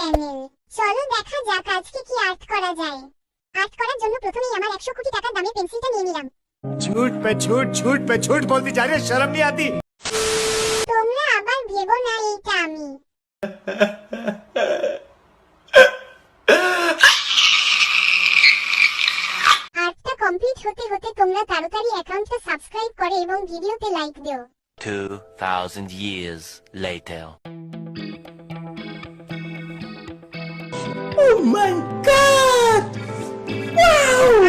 Channel. চলো দেখা যাক আজকে কি আর্ট করা যায়। আর্ট করার জন্য প্রথমেই আমার 100 কোটি টাকার দামের পেন্সিলটা নিয়ে নিলাম। झूठ पे झूठ बोलती जा रही है, शर्म नहीं आती। তোমরা আবার ভেবো না এইটা আমি। আর্টটা কমপ্লিট হতে হতে তোমরা তাড়াতাড়ি অ্যাকাউন্টটা সাবস্ক্রাইব করে এবং ভিডিওতে লাইক দিও। 2,000 years later. Oh my God! Wow!